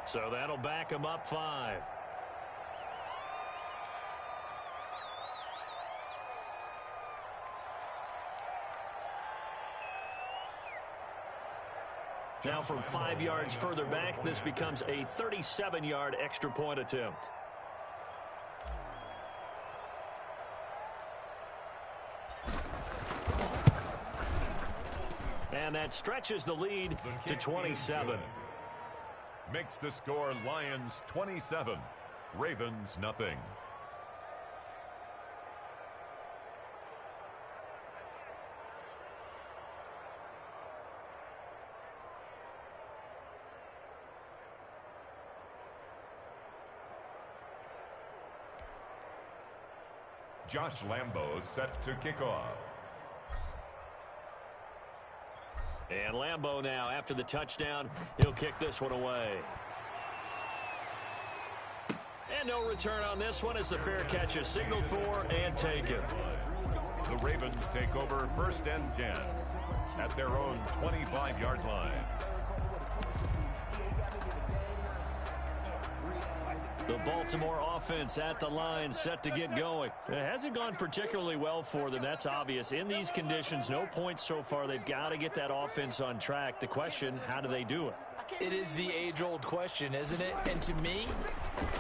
So that'll back him up 5. Now from 5 yards further back, this becomes a 37-yard extra point attempt. And that stretches the lead to 27. Makes the score Lions 27, Ravens nothing. Josh Lambo set to kick off. And Lambo now, after the touchdown, he'll kick this one away. And no return on this one as the fair catch is signaled for and taken. The Ravens take over 1st and 10 at their own 25-yard line. The Baltimore offense at the line, set to get going. It hasn't gone particularly well for them, that's obvious. In these conditions, no points so far. They've got to get that offense on track. The question, how do they do it? It is the age-old question, isn't it? And to me,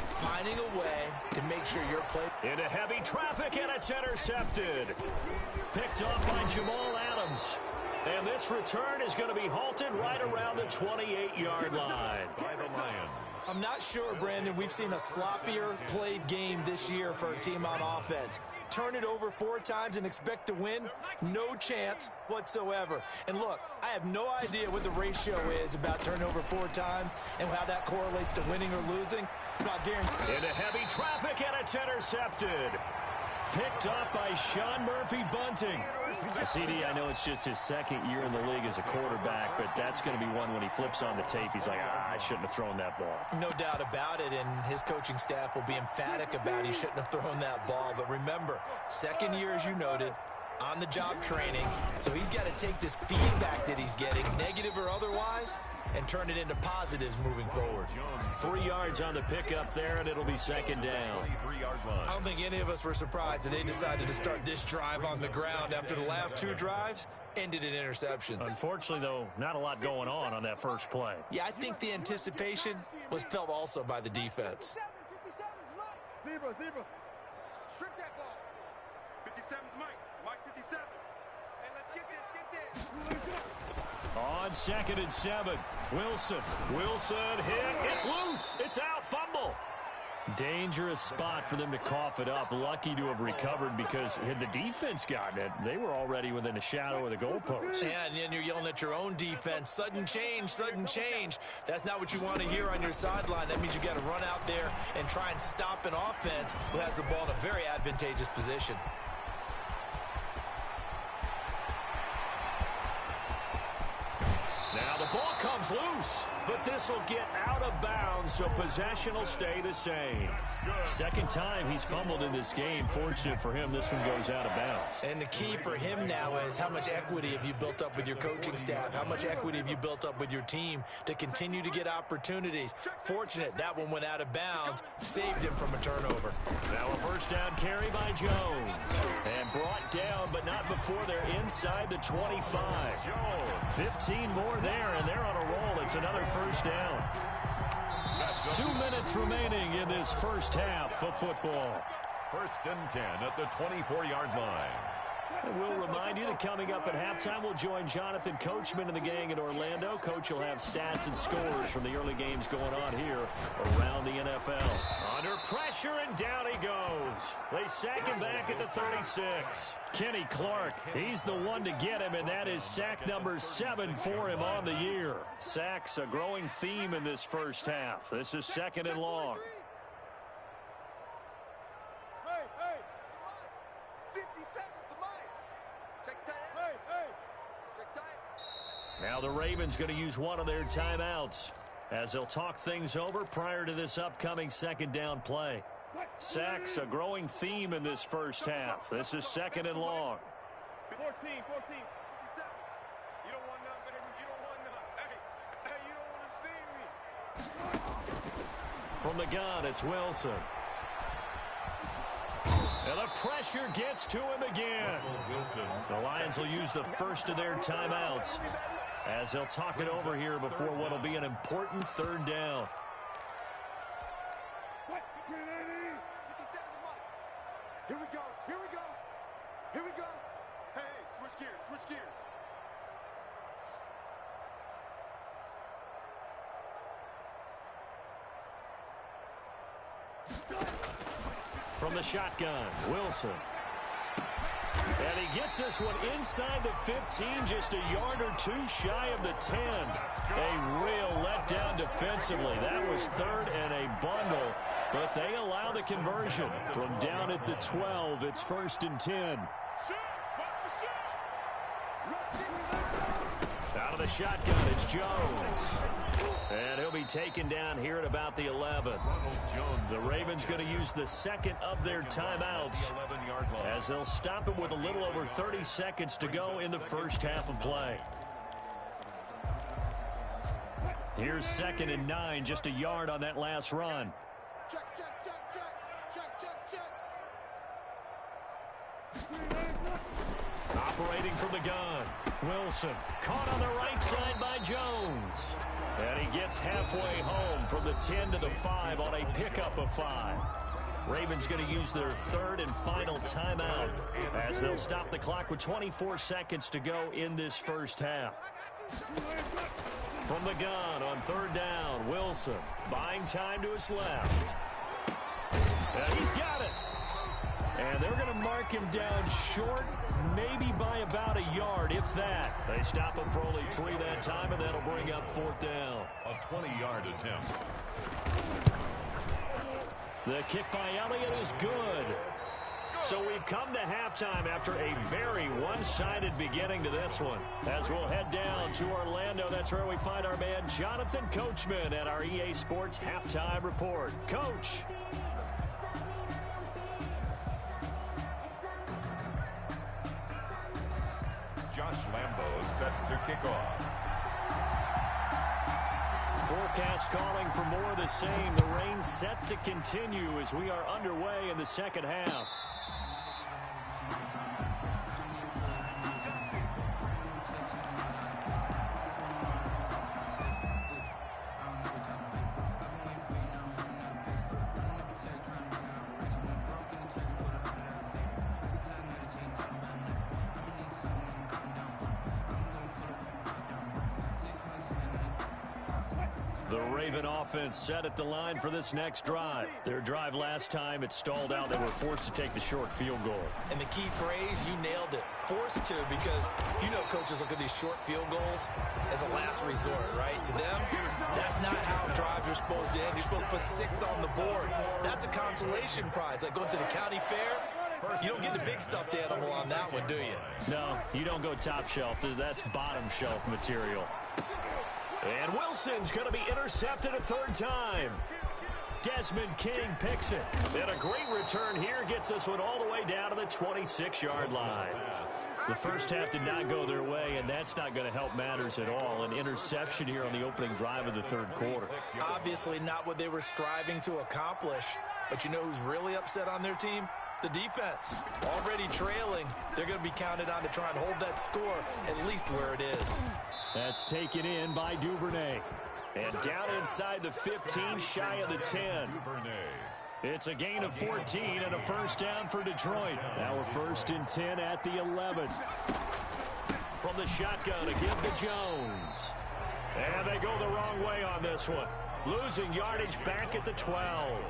finding a way to make sure your play... Into heavy traffic, and it's intercepted. Picked off by Jamal Adams. And this return is going to be halted right around the 28-yard line. By the Lions. I'm not sure, Brandon, we've seen a sloppier played game this year for a team on offense. Turn it over 4 times and expect to win? No chance whatsoever. And look, I have no idea what the ratio is about turning over 4 times and how that correlates to winning or losing. I'm not guaranteed. Into heavy traffic, and it's intercepted. Picked up by Sean Murphy-Bunting. CD, I know it's just his 2nd year in the league as a quarterback, but that's going to be one when he flips on the tape. He's like, I shouldn't have thrown that ball. No doubt about it, and his coaching staff will be emphatic about he shouldn't have thrown that ball. But remember, 2nd year, as you noted, on-the-job training. So he's got to take this feedback that he's getting, negative or otherwise, and turn it into positives moving forward. 3 yards on the pickup there, and it'll be 2nd down. I don't think any of us were surprised that they decided to start this drive on the ground after the last 2 drives ended in interceptions. Unfortunately, though, not a lot going on that first play. Yeah, I think the anticipation was felt also by the defense. 57's Mike. Zebra. Strip that ball. 57's Mike. Mike 57. Hey, let's get this. On 2nd and 7, Wilson hit. It's loose. It's out. Fumble. Dangerous spot for them to cough it up. Lucky to have recovered because had the defense gotten it, they were already within a shadow of the goalpost. Yeah, and then you're yelling at your own defense. Sudden change, sudden change. That's not what you want to hear on your sideline. That means you got to run out there and try and stop an offense who has the ball in a very advantageous position. Now the ball comes loose, but this will get out of bounds, so possession will stay the same. 2nd time he's fumbled in this game. Fortunate for him, this one goes out of bounds. And the key for him now is how much equity have you built up with your coaching staff? How much equity have you built up with your team to continue to get opportunities? Fortunate that one went out of bounds, saved him from a turnover. Now a 1st down carry by Jones. And brought down, but not before they're inside the 25. 15 more there, and they're on a roll. It's another 1st down. 2 minutes remaining in this first half of football. 1st and 10 at the 24-yard line. And we'll remind you that coming up at halftime, we'll join Jonathan Coachman and the gang in Orlando. Coach will have stats and scores from the early games going on here around the NFL. Under pressure, and down he goes. They sack him back at the 36. Kenny Clark, he's the one to get him, and that is sack number 7 for him on the year. Sacks a growing theme in this first half. This is 2nd and long. Hey. 57's the Mike. Check tight. Hey. Check tight. Now the Ravens going to use one of their timeouts as they'll talk things over prior to this upcoming 2nd down play. Sacks a growing theme in this first half. This is 2nd and long. 14. 57. You don't want none, baby. You don't want none. Hey, you don't want to see me. From the gun, it's Wilson. And the pressure gets to him again. The Lions will use the first of their timeouts as they'll talk it over here before what will be an important third down. Here we go. Here we go. Here we go. Hey, switch gears. Switch gears. From the shotgun, Wilson. And he gets this one inside the 15, just a yard or two shy of the 10. A real letdown defensively. That was third and a bundle, but they allow the conversion. From down at the 12, it's 1st and 10. Out of the shotgun, it's Jones. And he'll be taken down here at about the 11. The Ravens going to use the second of their timeouts as they'll stop it with a little over 30 seconds to go in the first half of play. Here's 2nd and 9, just a yard on that last run. Check, check, check, check, check, check, check. Operating from the gun, Wilson caught on the right side by Jones. And he gets halfway home from the 10 to the 5 on a pickup of 5. Ravens going to use their third and final timeout as they'll stop the clock with 24 seconds to go in this first half. From the gun on third down, Wilson buying time to his left. And he's got it. And they're going to mark him down short, maybe by about a yard, if that. They stop him for only 3 that time, and that'll bring up 4th down. A 20-yard attempt. The kick by Elliott is good. So we've come to halftime after a very one-sided beginning to this one. As we'll head down to Orlando, that's where we find our man Jonathan Coachman at our EA Sports Halftime Report. Coach. Josh Lambo is set to kick off. Forecast calling for more of the same. The rain set to continue as we are underway in the second half. The Raven offense set at the line for this next drive. Their drive last time, it stalled out. They were forced to take the short field goal. And the key phrase, you nailed it. Forced to, because you know coaches look at these short field goals as a last resort, right? To them, that's not how drives are supposed to end. You're supposed to put 6 on the board. That's a consolation prize. Like going to the county fair, you don't get the big stuffed animal on that one, do you? No, you don't go top shelf. That's bottom shelf material. And Wilson's going to be intercepted a 3rd time. Desmond King picks it. And a great return here gets this one all the way down to the 26-yard line. The first half did not go their way, and that's not going to help matters at all. An interception here on the opening drive of the 3rd quarter. Obviously not what they were striving to accomplish. But you know who's really upset on their team? The defense. Already trailing, they're going to be counted on to try and hold that score at least where it is. That's taken in by Duvernay. And down inside the 15, shy of the 10. It's a gain of 14 and a first down for Detroit. Now we're 1st and 10 at the 11. From the shotgun, a give to Jones. And they go the wrong way on this one. Losing yardage back at the 12.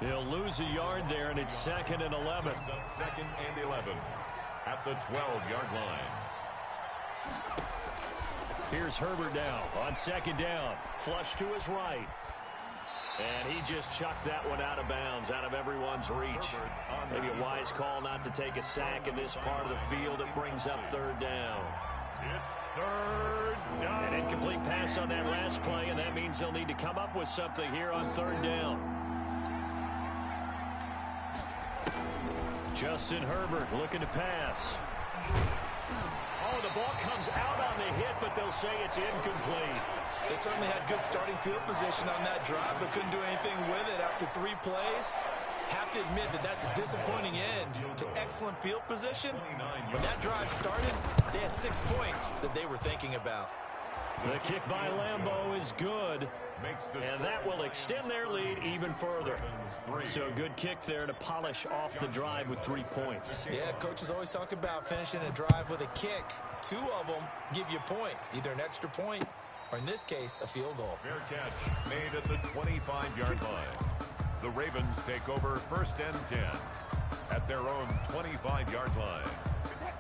He'll lose a yard there, and it's 2nd and 11. 2nd and 11 at the 12-yard line. Here's Herbert now on 2nd down. Flush to his right. And he just chucked that one out of bounds, out of everyone's reach. Maybe a wise call not to take a sack in this part of the field. It brings up 3rd down. It's 3rd down. An incomplete pass on that last play, and that means they'll need to come up with something here on 3rd down. Justin Herbert looking to pass. Oh, the ball comes out on the hit, but they'll say it's incomplete. They certainly had good starting field position on that drive, but couldn't do anything with it after 3 plays. Have to admit that that's a disappointing end to excellent field position. When that drive started, they had 6 points that they were thinking about. The kick by Lambeau is good, and that will extend their lead even further. So a good kick there to polish off the drive with 3 points. Yeah, coaches always talk about finishing a drive with a kick. 2 of them give you points, either an extra point or, in this case, a field goal. Fair catch made at the 25-yard line. The Ravens take over 1st and 10 at their own 25-yard line.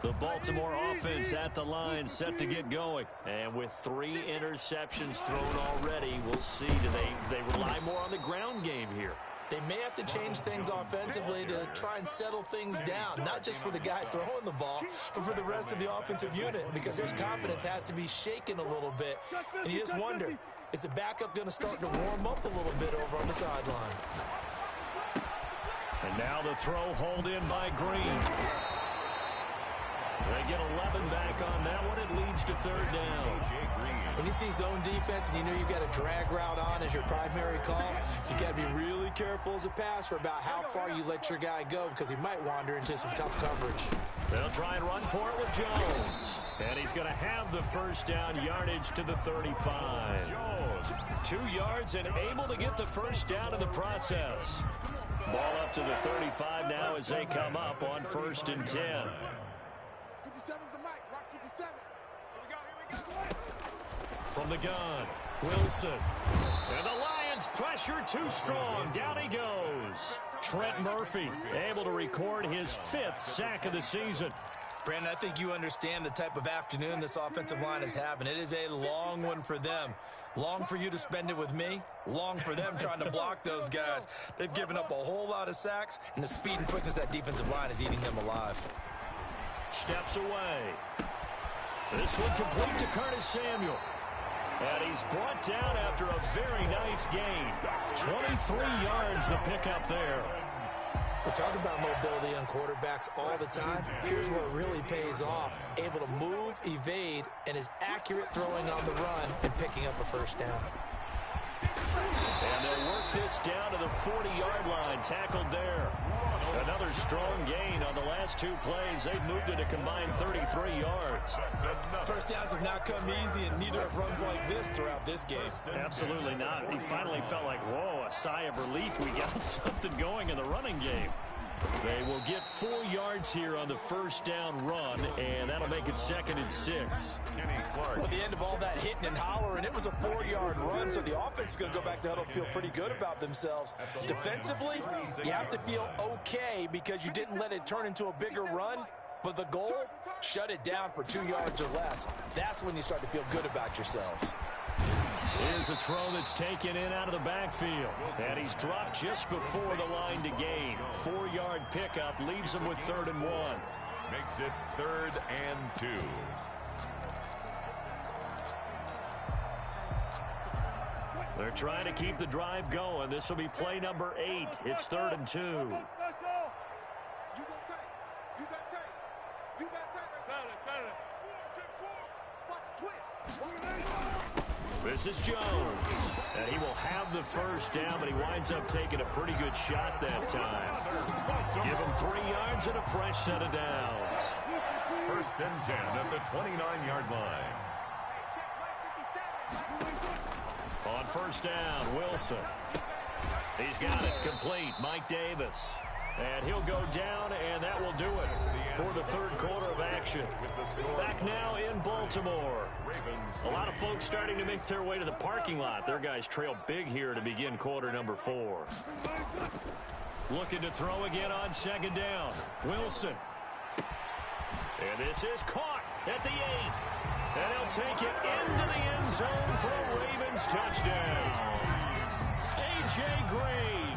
The Baltimore offense at the line, set to get going. And with 3 interceptions thrown already, we'll see, do they rely more on the ground game here? They may have to change things offensively to try and settle things down, not just for the guy throwing the ball, but for the rest of the offensive unit, because their confidence has to be shaken a little bit. And you just wonder, is the backup going to start to warm up a little bit over on the sideline? And now the throw hauled in by Green. They get 11 back on that one. It leads to 3rd down. When you see zone defense and you know you've got a drag route on as your primary call, you got to be really careful as a passer about how far you let your guy go, because he might wander into some tough coverage. They'll try and run for it with Jones. And he's going to have the 1st down, yardage to the 35. 2 yards and able to get the 1st down in the process. Ball up to the 35 now as they come up on 1st and 10. 57's the mic. Rock 57. Here we go. From the gun, Wilson. And the Lions pressure too strong. Down he goes. Trent Murphy able to record his 5th sack of the season. Brandon, I think you understand the type of afternoon this offensive line is having. It is a long one for them. Long for you to spend it with me. Long for them trying to block those guys. They've given up a whole lot of sacks, and the speed and quickness of that defensive line is eating them alive. Steps away. This one complete to Curtis Samuel. And he's brought down after a very nice gain. 23 yards the pickup there. We talk about mobility on quarterbacks all the time. Here's where it really pays off. Able to move, evade, and is accurate throwing on the run and picking up a 1st down. And they'll work this down to the 40-yard line. Tackled there. Another strong gain on the last 2 plays. They've moved it a combined 33 yards. 1st downs have not come easy, and neither have runs like this throughout this game. Absolutely not. He finally felt like, whoa, a sigh of relief. We got something going in the running game. They will get 4 yards here on the 1st down run, and that'll make it 2nd and 6. Well, at the end of all that hitting and hollering, it was a 4-yard run, so the offense is going to go back to the huddle and feel pretty good about themselves. Defensively, you have to feel okay because you didn't let it turn into a bigger run, but the goal, shut it down for 2 yards or less. That's when you start to feel good about yourselves. Here's a throw that's taken in out of the backfield. And he's dropped just before the line to gain. 4-yard pickup leaves him with 3rd and 1. Makes it 3rd and 2. They're trying to keep the drive going. This will be play number 8. It's 3rd and 2. You got tape. You got tape. You got tape. Got it. 4, watch the twist. This is Jones. And he will have the 1st down, but he winds up taking a pretty good shot that time. Give him 3 yards and a fresh set of downs. 1st and 10 at the 29-yard line. On 1st down, Wilson. He's got it complete. Mike Davis. And he'll go down, and that will do it for the 3rd quarter of action. Back now in Baltimore. A lot of folks starting to make their way to the parking lot. Their guys trail big here to begin quarter number 4. Looking to throw again on 2nd down. Wilson. And this is caught at the 8. And he'll take it into the end zone for a Ravens touchdown. A.J. Green,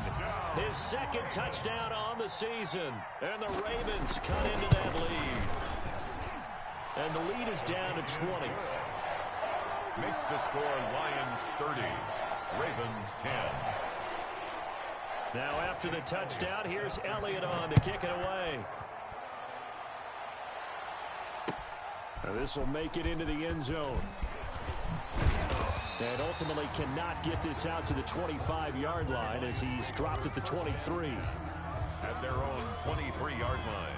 his 2nd touchdown on the season. And the Ravens cut into that lead. And the lead is down to 20. Makes the score Lions 30, Ravens 10. Now after the touchdown, here's Elliott on to kick it away. This will make it into the end zone. And ultimately cannot get this out to the 25-yard line as he's dropped at the 23. At their own 23-yard line.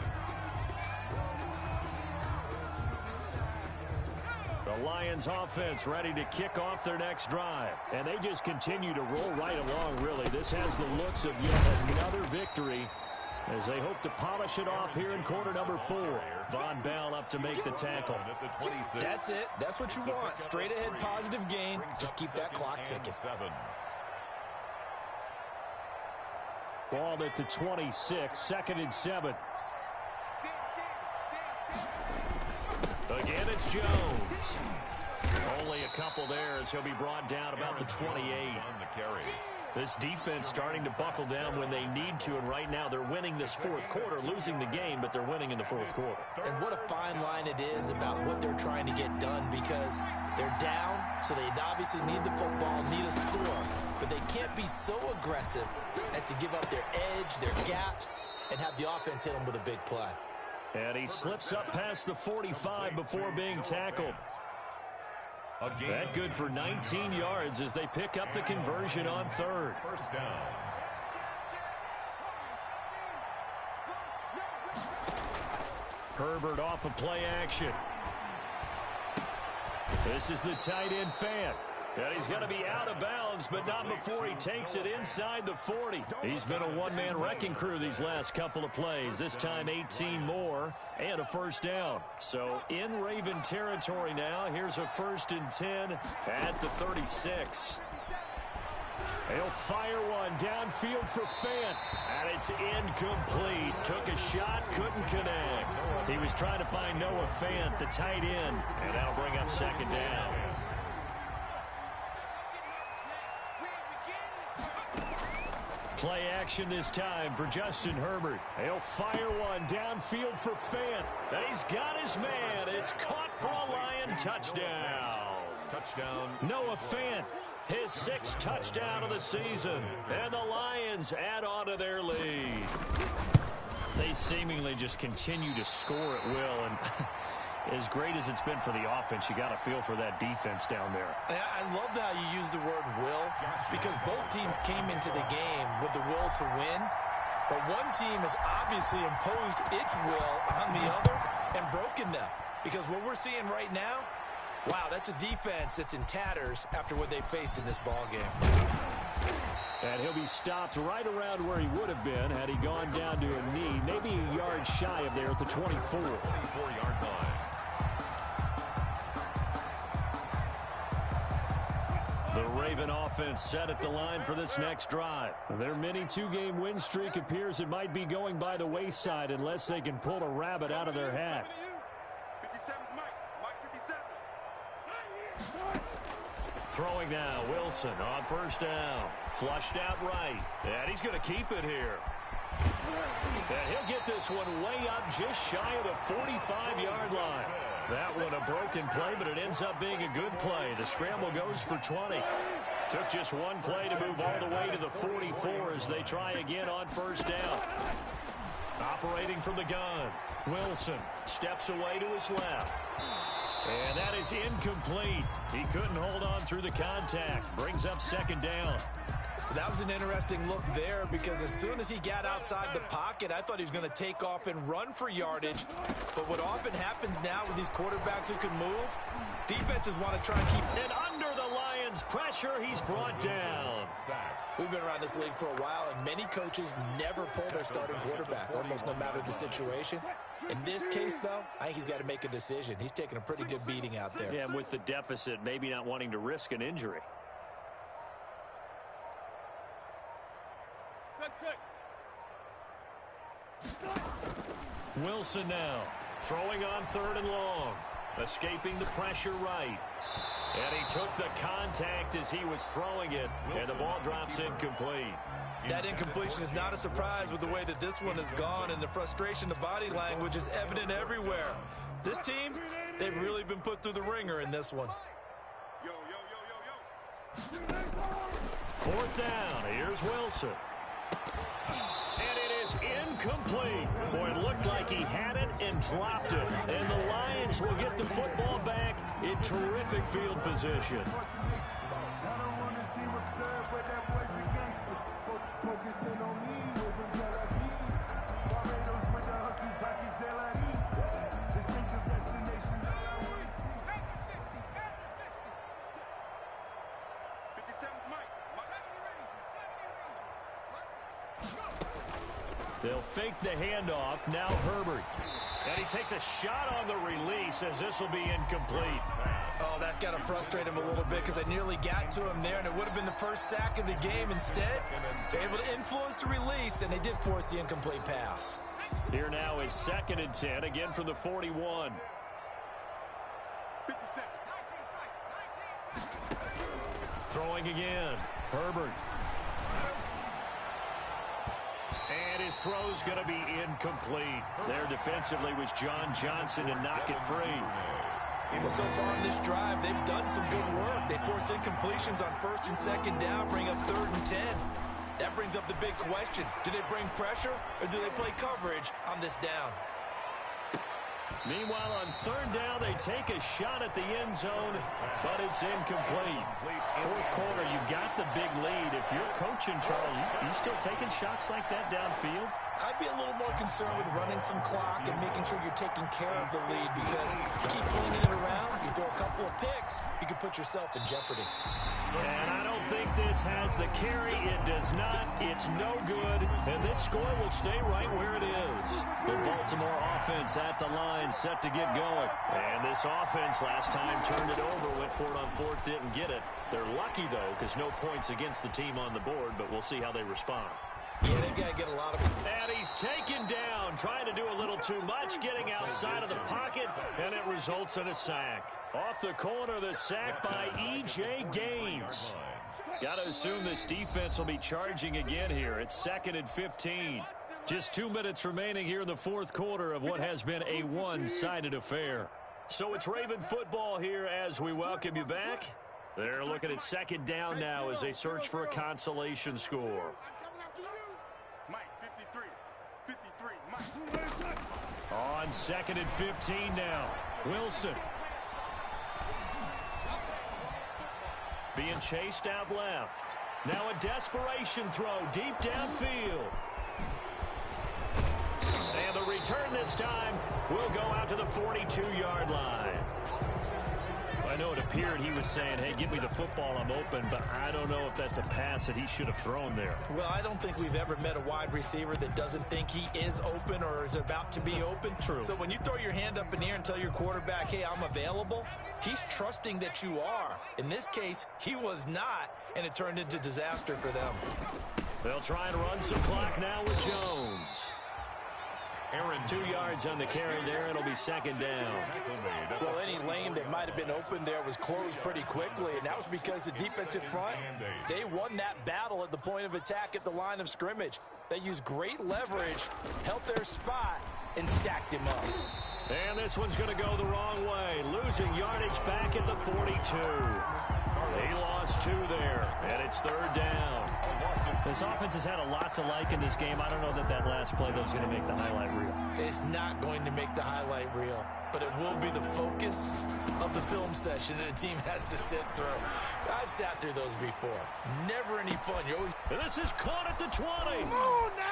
The Lions offense ready to kick off their next drive. And they just continue to roll right along, really. This has the looks of yet another victory as they hope to polish it off here in quarter number 4. Von Bell up to make the tackle. That's it. That's what you want. Straight ahead positive gain. Just keep that clock ticking. Ball at the 26, 2nd and 7. Again, it's Jones. Only a couple there as he'll be brought down about the 28. This defense starting to buckle down when they need to, and right now they're winning this 4th quarter, losing the game, but they're winning in the 4th quarter. And what a fine line it is about what they're trying to get done, because they're down, so they obviously need the football, need a score, but they can't be so aggressive as to give up their edge, their gaps, and have the offense hit them with a big play. And he slips up past the 45 before being tackled. That good for 19 yards as they pick up the conversion on 3rd. First down. Herbert off of play action. This is the tight end Fant. And he's going to be out of bounds, but not before he takes it inside the 40. He's been a one-man wrecking crew these last couple of plays. This time 18 more and a first down. So in Raven territory now. Here's a 1st and 10 at the 36. He'll fire one downfield for Fant. And it's incomplete. Took a shot, couldn't connect. He was trying to find Noah Fant, the tight end. And that'll bring up 2nd down. Play action this time for Justin Herbert. He'll fire one downfield for Fant. And he's got his man. It's caught for a Lion touchdown. Touchdown. Noah Fant, his 6th touchdown of the season. And the Lions add on to their lead. They seemingly just continue to score at will. And as great as it's been for the offense, you got to feel for that defense down there. I love how you use the word will, because both teams came into the game with the will to win, but one team has obviously imposed its will on the other and broken them. Because what we're seeing right now, wow, that's a defense that's in tatters after what they faced in this ball game. And he'll be stopped right around where he would have been had he gone down to a knee, maybe a yard shy of there at the 24. 24-yard line. The Raven offense set at the line for this next drive. Their mini 2-game win streak appears it might be going by the wayside unless they can pull a rabbit out of their hat. 57's Mike 57. Throwing now, Wilson on 1st down. Flushed out right. And he's going to keep it here. And he'll get this one way up just shy of the 45-yard line. That one a broken play, but it ends up being a good play. The scramble goes for 20. Took just one play to move all the way to the 44 as they try again on 1st down. Operating from the gun, Wilson steps away to his left. And that is incomplete. He couldn't hold on through the contact. Brings up 2nd down. That was an interesting look there, because as soon as he got outside the pocket, I thought he was going to take off and run for yardage. But what often happens now with these quarterbacks who can move, defenses want to try and keep... And under the Lions' pressure, he's brought down. We've been around this league for a while, and many coaches never pull their starting quarterback, almost no matter the situation. In this case, though, I think he's got to make a decision. He's taking a pretty good beating out there. Yeah, and with the deficit, maybe not wanting to risk an injury. Wilson now throwing on 3rd and long, escaping the pressure right, and he took the contact as he was throwing it, and the ball drops incomplete. That incompletion is not a surprise with the way that this one has gone, and the frustration, the body language is evident everywhere. This team, they've really been put through the ringer in this one. Yo, yo, yo, yo, yo. 4th down. Here's Wilson. And it is incomplete. Boy, it looked like he had it and dropped it. And the Lions will get the football back in terrific field position. They'll fake the handoff. Now Herbert. And he takes a shot on the release as this will be incomplete. Oh, that's got to frustrate him a little bit because they nearly got to him there, and it would have been the first sack of the game. Instead, they're able to influence the release, and they did force the incomplete pass. Here now is 2nd and 10, again from the 41. 57. Throwing again. Herbert. And his throw's going to be incomplete. There defensively was John Johnson to knock it free. Well, so far in this drive, they've done some good work. They force incompletions on 1st and 2nd down, bring up 3rd and 10. That brings up the big question. Do they bring pressure or do they play coverage on this down? Meanwhile, on 3rd down, they take a shot at the end zone, but it's incomplete. 4th quarter, you've got the big lead. If you're coaching, Charles, you still taking shots like that downfield? I'd be a little more concerned with running some clock and making sure you're taking care of the lead, because you keep flinging it around, you throw a couple of picks, you can put yourself in jeopardy. And I don't think this has the carry. It does not. It's no good. And this score will stay right where it is. The Baltimore offense at the line, set to get going. And this offense last time turned it over, went for it on 4th, didn't get it. They're lucky, though, because no points against the team on the board, but we'll see how they respond. Yeah, they've got to get a lot of it. And he's taken down, trying to do a little too much, getting outside of the pocket, and it results in a sack. Off the corner, the sack by E.J. Gaines. Got to assume this defense will be charging again here. It's 2nd and 15. Just 2 minutes remaining here in the 4th quarter of what has been a one-sided affair. So it's Raven football here as we welcome you back. They're looking at 2nd down now as they search for a consolation score. Mike, 53. 53. Mike. On 2nd and 15 now. Wilson. Being chased out left. Now a desperation throw deep downfield. And the return this time will go out to the 42-yard line. I know it appeared he was saying, hey, give me the football, I'm open, but I don't know if that's a pass that he should have thrown there. Well, I don't think we've ever met a wide receiver that doesn't think he is open or is about to be open. True. So when you throw your hand up in the air and tell your quarterback, hey, I'm available, he's trusting that you are. In this case, he was not, and it turned into disaster for them. They'll try and run some clock now with Jones. Aaron, 2 yards on the carry there. It'll be 2nd down. Well, any lane that might have been open there was closed pretty quickly, and that was because the defensive front, they won that battle at the point of attack at the line of scrimmage. They used great leverage, held their spot, and stacked him up. And this one's going to go the wrong way. Losing yardage back at the 42. He lost 2 there, and it's 3rd down. This offense has had a lot to like in this game. I don't know that that last play, though, is going to make the highlight reel. It's not going to make the highlight reel, but it will be the focus of the film session that the team has to sit through. I've sat through those before. Never any fun. You always... And this is caught at the 20.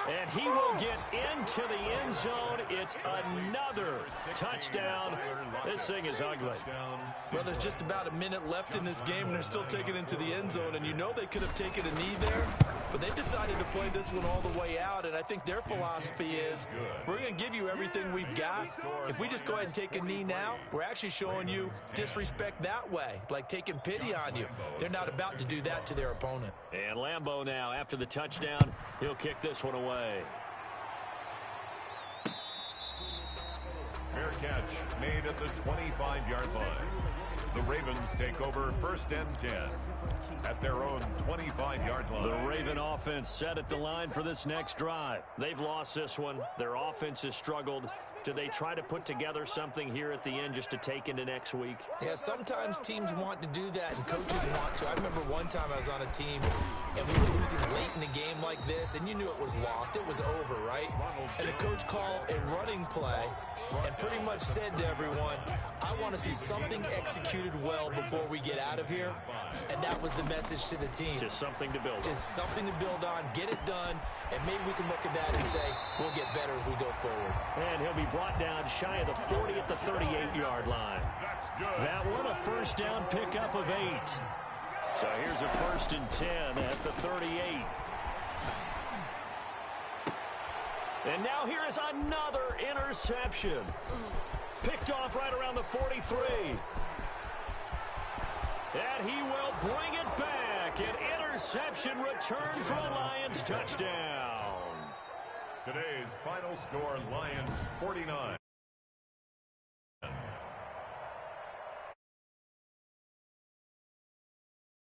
And he will get into the end zone. It's another touchdown. This thing is ugly. Well, there's just about a minute left in this game, and they're still taking it into the end zone. And you know they could have taken a knee there, but they decided to play this one all the way out. And I think their philosophy is, we're going to give you everything we've got. If we just go ahead and take a knee now, we're actually showing you disrespect that way, like taking pity on you. They're not about to do that to their opponent. And Lambeau now, after the touchdown, he'll kick this one away. Fair catch made at the 25-yard line. The Ravens take over 1st and 10 at their own 25-yard line. The Raven offense set at the line for this next drive. They've lost this one. Their offense has struggled. Do they try to put together something here at the end just to take into next week? Yeah, sometimes teams want to do that and coaches want to. I remember one time I was on a team and we were losing late in the game like this, and you knew it was lost. It was over, right? And the coach called a running play and pretty much said to everyone, I want to see something executed well before we get out of here. And that was the message to the team. Just something to build on. Just something to build on, get it done, and maybe we can look at that and say, we'll get better as we go forward. And he'll be brought down shy of the 40 at the 38-yard line. That's good. That one a first down pickup of 8. So here's a 1st and 10 at the 38. And now here is another interception. Picked off right around the 43. And he will bring it back. An interception return for a Lions touchdown. Today's final score, Lions 49.